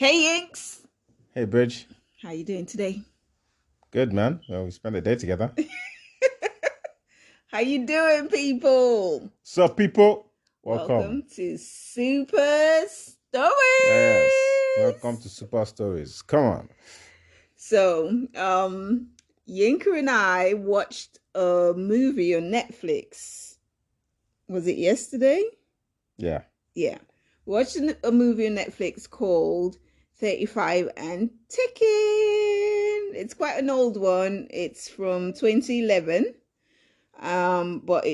Hey Inks, Hey, Bridge. how you doing today? Good, man. Well, we spent the day together. How you doing, people? Sup, people? Welcome. Welcome to Super Stories. Yes. Welcome to Super Stories. Come on. So, Yinka and I watched a movie on Netflix. Was it yesterday? Yeah. Yeah. Watching a movie on Netflix called 35 and Ticking. It's quite an old one. It's from 2011. But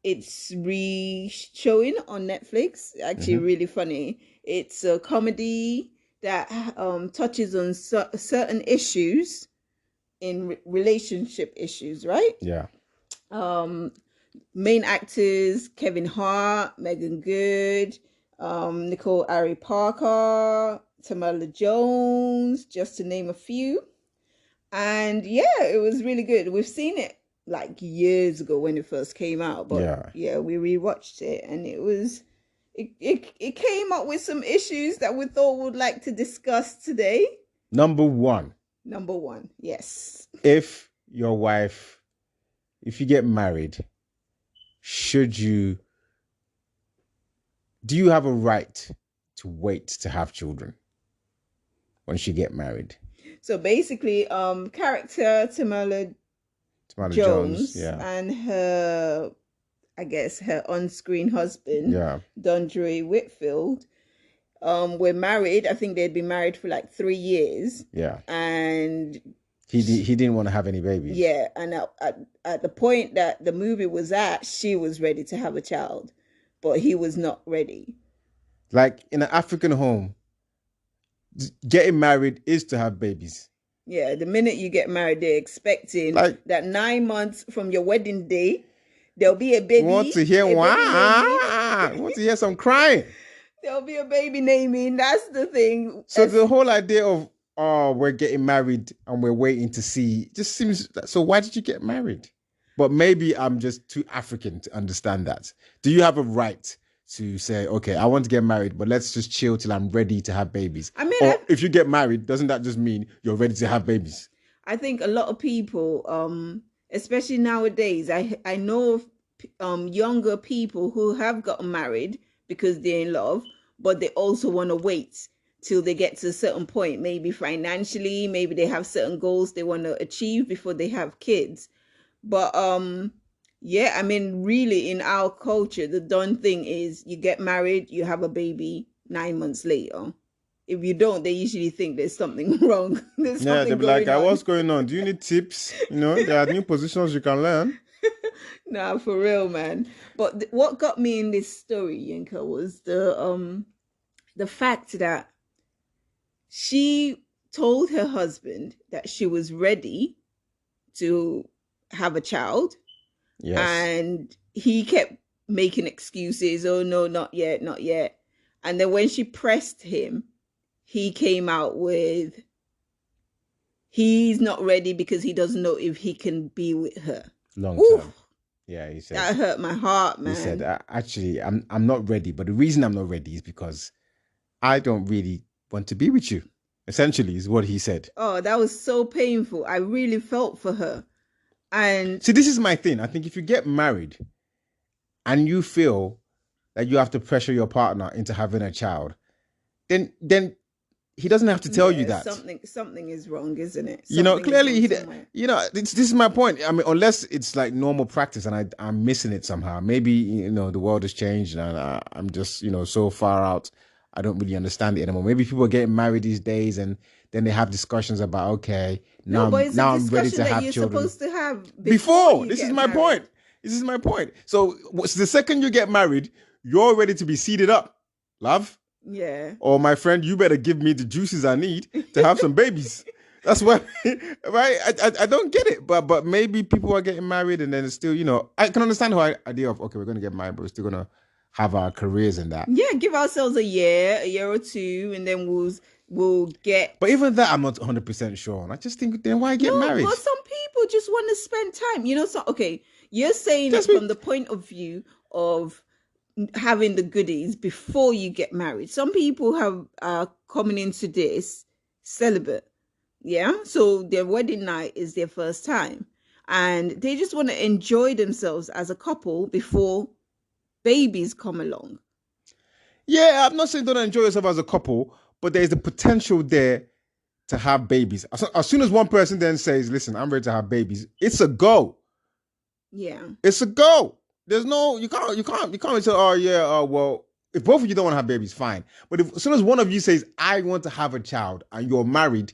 it's re-showing on Netflix. Actually, Mm-hmm. really funny. It's a comedy that touches on certain issues in relationship issues, right? Yeah. Um, Main actors: Kevin Hart, Megan Good, Nicole Ari Parker, Tamala Jones, just to name a few. And yeah, it was really good. We've seen it like years ago when it first came out, but Yeah. yeah, we rewatched it and it came up with some issues that we thought would like to discuss today. Number one, Number one, yes. if your wife, if you get married, should you, do you have a right to wait to have children once you get married? So basically, character Tamala Tamara Jones. Jones Yeah. and her, I guess her on-screen husband, Yeah. Dondre Whitfield, were married. I think they'd been married for like 3 years. Yeah. And He didn't want to have any babies. yeah, and at the point that the movie was at, she was ready to have a child, but he was not ready. Like in an African home, getting married is to have babies. Yeah, the minute you get married, they're expecting Like, that 9 months from your wedding day, there'll be a want to baby, hear a baby naming. want to hear some crying. There'll be a baby naming. That's the thing. So the whole idea of we're getting married and we're waiting to see just seems so why did you get married? But maybe I'm just too African to understand that. Do you have a right to say, okay, I want to get married, but let's just chill till I'm ready to have babies? I mean, Or if you get married, doesn't that just mean you're ready to have babies? I think a lot of people, especially nowadays, I know of younger people who have gotten married because they're in love, but they also want to wait till they get to a certain point, maybe financially, maybe they have certain goals they want to achieve before they have kids. But yeah, I mean, really, in our culture, the done thing is you get married, you have a baby 9 months later. If you don't, they usually think there's something wrong. There's Yeah, they'll something be like, going on. what's going on? Do you need tips? There are new positions you can learn. Nah, for real, man. But what got me in this story, Yinka, was the fact that she told her husband that she was ready to have a child, Yes. and he kept making excuses. Oh no, not yet, not yet. And then when she pressed him, he came out with he's not ready because he doesn't know if he can be with her. Long Ooh, term. Yeah, he said. that hurt my heart, He said, man. Actually, I'm not ready, but the reason I'm not ready is because I don't really want to be with you." Essentially, is what he said. Oh, that was so painful. I really felt for her. And See, this is my thing. I think if you get married and you feel that you have to pressure your partner into having a child, then he doesn't have to tell you yeah, that. something is wrong, isn't it? Something is Clearly, wrong somewhere. this is my point. I mean, unless it's like normal practice and I'm missing it somehow. Maybe, the world has changed and I'm just, so far out. I don't really understand it anymore. Maybe people are getting married these days and then they have discussions about, okay, No, but it's a I'm ready discussion to that have you're children. supposed to have before Before, you this is get my married. point. This is my point. So the second you get married, you're ready to be seeded up, love. Yeah. Or my friend, you better give me the juices I need to have some babies. That's why, right? I don't get it, but maybe people are getting married and then it's still, I can understand the idea of, okay, we're going to get married, but we're still going to have our careers in that. Yeah, give ourselves a year or two, and then we'll get. But even that, I'm not 100% sure on. I just think, then why get No, married? but some people just want to spend time. So okay, you're saying it Just from the point of view of having the goodies before you get married. Some people have coming into this celibate, yeah. So their wedding night is their first time, and they just want to enjoy themselves as a couple before babies come along. Yeah, I'm not saying don't enjoy yourself as a couple, but there's the potential there to have babies. As soon as one person then says, "Listen, I'm ready to have babies," it's a go. Yeah. It's a go. There's no you can't say, "Oh yeah, well." If both of you don't want to have babies, fine. But as soon as one of you says, "I want to have a child," and you're married,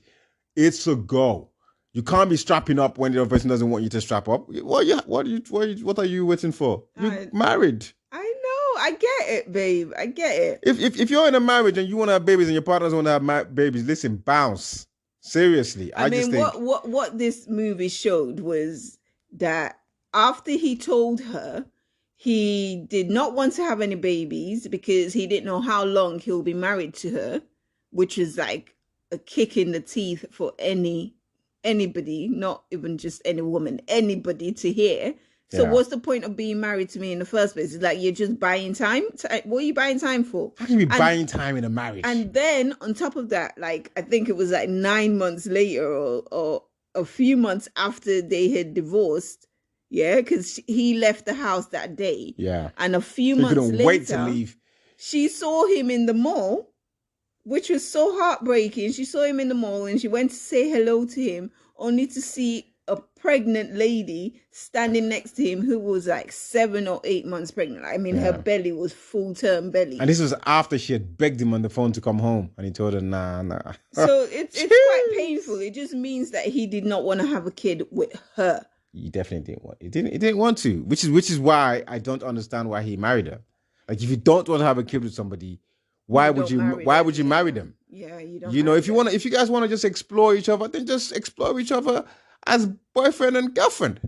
it's a go. You can't be strapping up when the other person doesn't want you to strap up. What are you waiting for? You're married. I know. I get it, babe. I get it. If you're in a marriage and you want to have babies and your partner doesn't want to have babies, listen, bounce. Seriously, I just mean, think what this movie showed was that after he told her he did not want to have any babies because he didn't know how long he'll be married to her, which is like a kick in the teeth for anybody, not even just any woman, anybody to hear. So Yeah. what's the point of being married to me in the first place? It's like you're just buying time. What are you buying time for? how can you be buying time in a marriage? And then on top of that, like I think it was like 9 months later or a few months after they had divorced, yeah, because he left the house that day. Yeah. And a few They months couldn't later, wait to leave. she saw him in the mall, which was so heartbreaking. She saw him in the mall and she went to say hello to him, only to see a pregnant lady standing next to him who was like 7 or 8 months pregnant. I mean, her belly was full-term belly. And this was after she had begged him on the phone to come home, and he told her, "Nah." So it's quite painful. It just means that he did not want to have a kid with her. He definitely didn't want. He didn't want to, which is why I don't understand why he married her. Like, if you don't want to have a kid with somebody, why would you marry them? Yeah, you don't. You know, if you guys want to just explore each other, then just explore each other as boyfriend and girlfriend.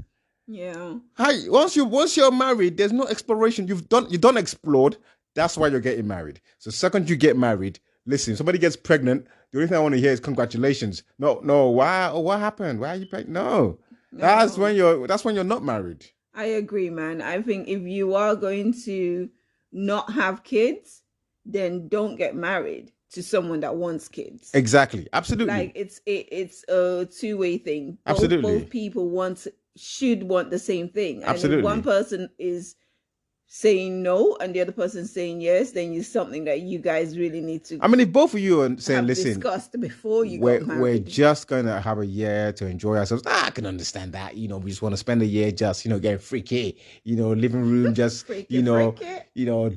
Yeah. Hi, once you're married, there's no exploration. You done explored. That's why you're getting married. So second you get married, listen, somebody gets pregnant, the only thing I want to hear is congratulations. No, why? Oh, what happened? Why are you pregnant? No. That's when you're not married. I agree, man. I think if you are going to not have kids, then don't get married to someone that wants kids. Exactly. Absolutely. Like it's a two-way thing. Absolutely. Both people should want the same thing. And Absolutely. if one person is saying no and the other person saying yes, then it's something that you guys really need to. I mean, if both of you are saying, "Listen, discussed before you got married, we're just gonna have a year to enjoy ourselves," I can understand that. You know, we just want to spend a year just, getting freaky. Living room, just freaky.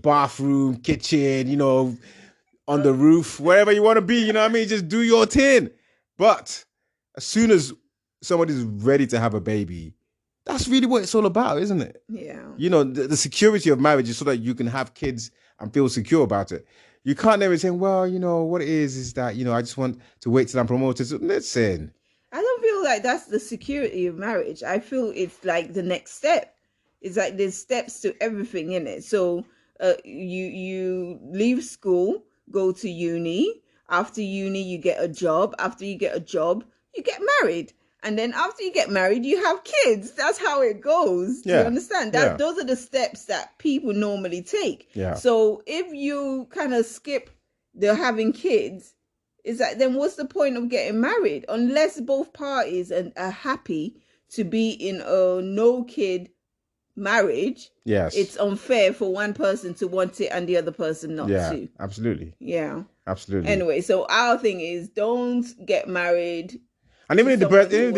Bathroom, kitchen, on the roof, wherever you want to be. You know what I mean? Just do your thing. But as soon as somebody's ready to have a baby, that's really what it's all about, isn't it? Yeah. The security of marriage is so that you can have kids and feel secure about it. You can't never say, "Well, what it is that, I just want to wait till I'm promoted." So listen. I don't feel like that's the security of marriage. I feel it's like the next step. It's like there's steps to everything in it. So you leave school, go to uni. After uni, you get a job. After you get a job, you get married. And then after you get married, you have kids. That's how it goes. Do you understand? Those are the steps that people normally take. Yeah. So if you kind of skip the having kids, is that then what's the point of getting married? Unless both parties are happy to be in a no-kid marriage. Yes. It's unfair for one person to want it and the other person not to. Absolutely. Yeah. Absolutely. Anyway, so our thing is don't get married. And even if the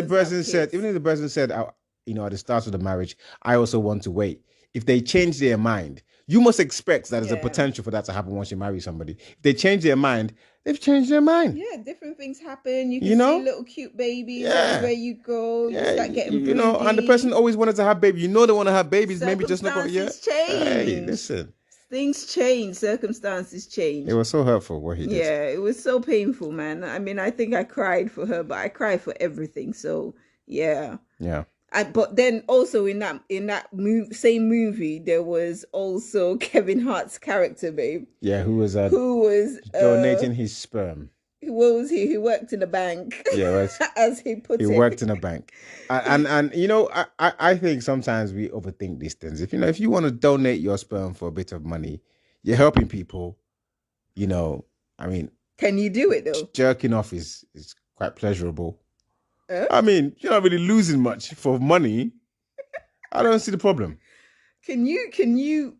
person said, at the start of the marriage, "I also want to wait." If they change their mind, you must expect that there's a potential for that to happen once you marry somebody. If they change their mind, they've changed their mind. Yeah, different things happen. You can see little cute babies everywhere you go. You start getting broody. And the person always wanted to have babies. They want to have babies, maybe just not quite yet. Change. Hey, listen. Things change, circumstances change. It was so hurtful what he did. Yeah, it was so painful, man. I mean, I think I cried for her, but I cry for everything. So yeah. Yeah. But then also in that same movie, there was also Kevin Hart's character, babe. Yeah, who was donating his sperm. what was he? He worked in a bank, Yeah, right. as he put He it. worked in a bank, and you know, I think sometimes we overthink these things. If you want to donate your sperm for a bit of money, you're helping people. You know, I mean, Can you do it though? jerking off is quite pleasurable. Huh? I mean, you're not really losing much for money. I don't see the problem. Can you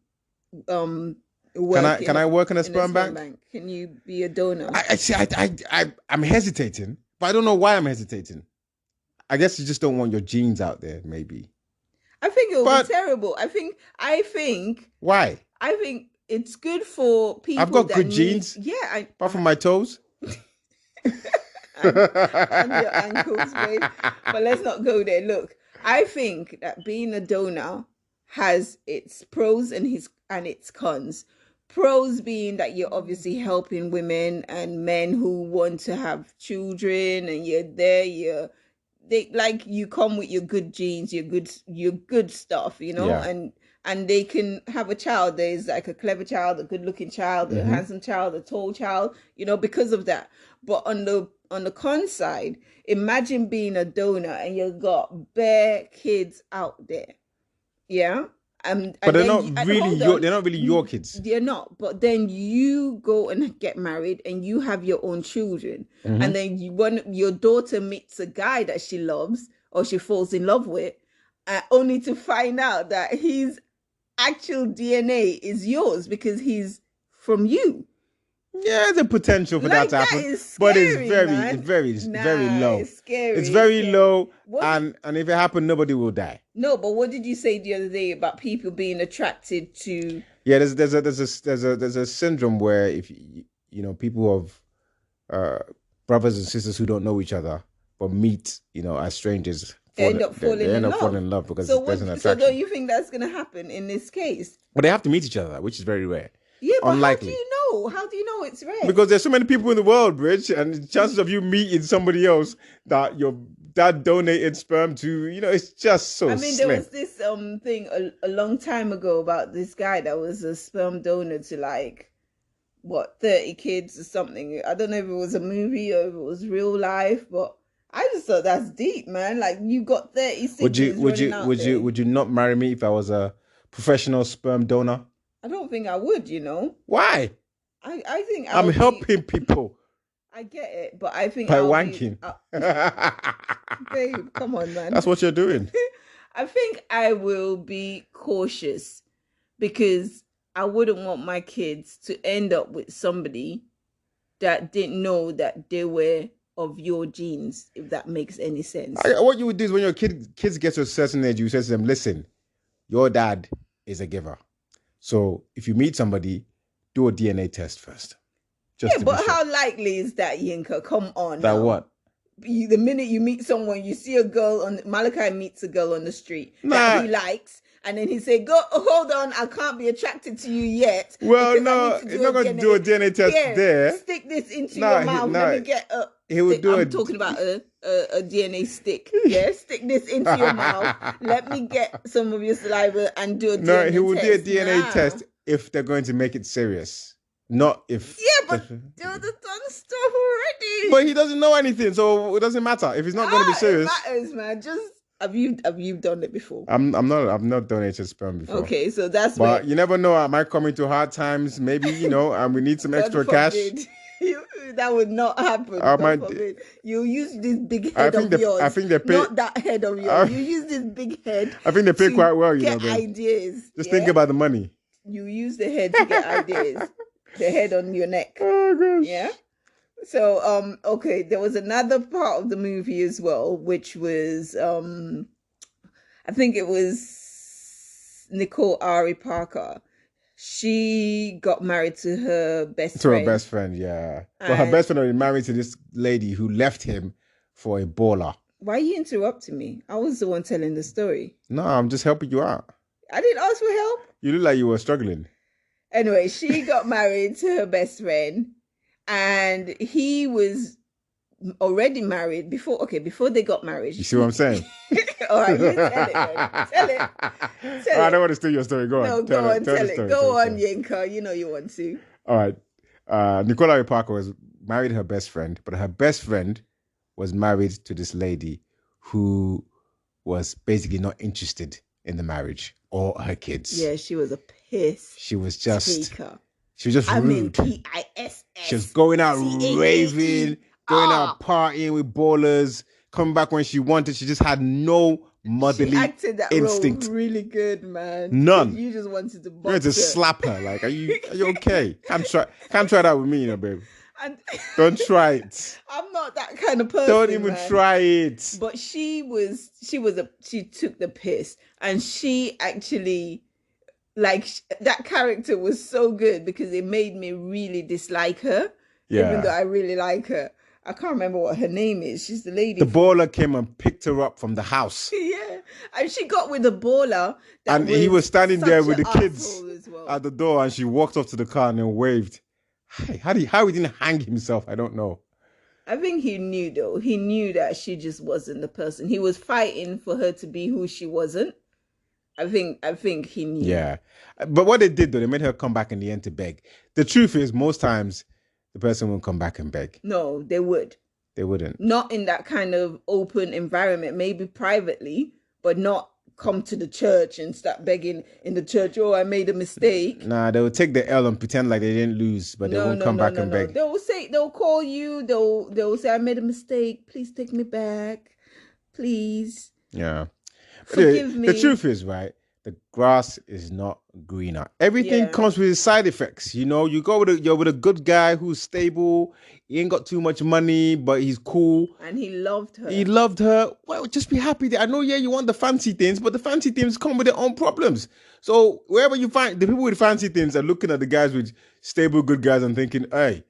um Can work I can I work in a in a sperm sperm bank? bank? Can you be a donor? I see. I'm hesitating, but I don't know why I'm hesitating. I guess you just don't want your genes out there, maybe. I think it will be But terrible. I think why? I think it's good for I've people got that good need, genes, yeah, apart from my toes. and and your ankles, babe. But let's not go there. Look, I think that being a donor has its pros and its cons. Pros being that you're obviously helping women and men who want to have children, and you're there, they like you come with your good genes, your good stuff, Yeah. and they can have a child. There's like a clever child, a good looking child, a Hmm. handsome child, a tall child, because of that. But on the con side, imagine being a donor and you got bare kids out there. Yeah. But And then hold on. they're not really your kids. They're not, but then you go and get married and you have your own children, Hmm. and then when your daughter meets a guy that she loves or she falls in love with, only to find out that his actual DNA is yours because he's from you. Yeah, there's a potential for that Like, to that happen, is but scary, man. it's very Nah, low. it's scary. It's It's very scary. low, What did, and if it happened, nobody will die. no, but what did you say the other day about people being attracted to? Yeah, there's a syndrome where if people of uh, brothers and sisters who don't know each other but meet as strangers, End up they falling end in up falling love. in love because So there's an what? So don't attraction. you think that's gonna happen in this case? But they have to meet each other, which is very rare, Yeah, but how do unlikely. you know? How do you know it's rare? Because there's so many people in the world, Bridge, and the chances of you meeting somebody else that your dad donated sperm to, it's just so I mean, there slim. was this thing a long time ago about this guy that was a sperm donor to, like, what, 30 kids or something. I don't know if it was a movie or if it was real life, but I just thought that's deep, man. Like, you got 30 Would you siblings would running you out would you there. would you not marry me if I was a professional sperm donor? I don't think I would. Why? I think I'm I'll be. helping people I get it, but I think by I'll be. wanking. Babe, come on, man. That's what you're doing. I think I will be cautious because I wouldn't want my kids to end up with somebody that didn't know that they were of your genes, if that makes any sense. What you would do is when your kids get to a certain age, you say to them, "Listen, your dad is a giver. So if you meet somebody, do a DNA test first, just Yeah, to be but sure." how likely is that, Yinka? Come on That now. what? The minute you meet someone, you see a girl on Malachi meets a girl on the street that Nah. he likes, and then he say, "Go, hold on, I can't be attracted to you yet Well, because I no, need to he's do not a going to do a DNA test Here, there. stick this into Nah, your mouth. Let me get a. he would do I'm talking about a DNA stick. Yeah, stick this into your mouth. Let me get some of your saliva and do a No, DNA he would do a test. DNA Nah. test if they're going to make it serious, not if. Yeah, but do the done stuff already. But he doesn't know anything, so it doesn't matter if he's not going to be serious. It matters, man. Just have you done it before? I've not donated sperm before. Okay, so that's But where. you never know. I might come into hard times. Maybe and we need some God extra cash. forbid. That would not happen. I God might- forbid. You use this big I head think of yours. I think they pay. Not that head of yours. You use this big head. I think they pay to quite well. get babe. ideas. Just yeah? think about the money. You use the head to get ideas. The head on your neck. Oh gosh. Yeah. So okay, there was another part of the movie as well, which was I think it was Nicole Ari Parker. She got married to her best To friend. her best friend, yeah. But her best friend was married to this lady who left him for a baller. Why are you interrupting me? I was the one telling the story. No, I'm just helping you out. I didn't ask for help. You look like you were struggling. Anyway, she got married to her best friend, and he was already married before they got married. You see what I'm saying? All right, you tell it, man. Tell it. I don't want to steal your story. Go on. No, tell the it. story, Go tell the on, story. Yinka. You know you want to. All right. Nicola Parker was married her best friend, but her best friend was married to this lady who was basically not interested in the marriage or her kids. Yeah, she was a piss. She was just taker. rude. MNTISS. She was going out raving, going Ah. out partying with ballers, coming back when she wanted. She just had no motherly She acted that instinct. role really good, man. None. You just wanted to You box had to her. slap her. Like, are you okay? Can't try that with me, babe. And Don't try it. I'm not that kind of person. Don't even man. try it. But she took the piss, and she actually, like, that character was so good because it made me really dislike her. Yeah. Even though I really like her. I can't remember what her name is. She's the lady. The baller came and picked her up from the house. Yeah. And she got with the baller. And he was standing there with the kids as well. at the door, and she walked up to the car and then waved. How he didn't hang himself, I don't know. I think he knew, though. He knew that she just wasn't the person. He was fighting for her to be who she wasn't. I think he knew. Yeah. But what they did, though, they made her come back in the end to beg. The truth is, most times, the person won't come back and beg. No, they would. They wouldn't. Not in that kind of open environment, maybe privately, but not come to the church and start begging in the church, oh, I made a mistake. Nah, they will take the L and pretend like they didn't lose, but they won't come back and beg. They'll call you, they'll say, I made a mistake, please take me back. Please. Yeah. Forgive me. The truth is, right, the grass is not greener. Everything comes with its side effects. You know, you're with a good guy who's stable. He ain't got too much money, but he's cool. And he loved her. He loved her. Well, just be happy. I know, you want the fancy things, but the fancy things come with their own problems. So wherever you find the people with fancy things are looking at the guys with stable, good guys and thinking, hey,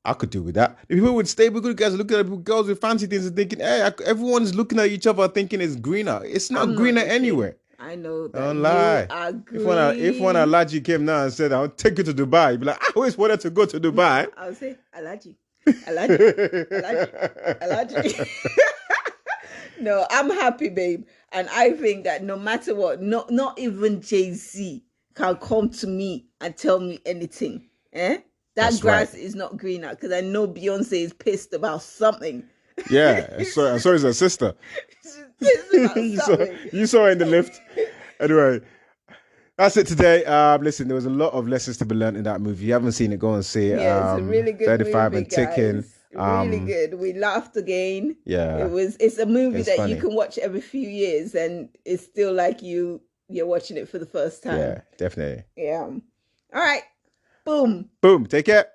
I could do with that. The people with stable, good guys are looking at the girls with fancy things and thinking, hey, everyone's looking at each other thinking it's greener. It's not greener anywhere. I know that. Don't lie. Agree. If one Alaji came now and said, I'll take you to Dubai, you'd be like, I always wanted to go to Dubai. I'll say, Alaji. Alaji. No, I'm happy, babe. And I think that no matter what, not even Jay-Z can come to me and tell me anything. That That's grass right. is not greener, because I know Beyonce is pissed about something. Yeah, so is her sister. Something. you saw her in the lift. Anyway, that's it today. Listen, there was a lot of lessons to be learned in that movie. If you haven't seen it, go and see it. Yeah, it's a really good 35 movie, and ticking. guys. Really good. We laughed again. Yeah. It's a movie It's that funny. you can watch every few years and it's still like you're watching it for the first time. Yeah, definitely. Yeah. All right. Boom. Boom. Take care.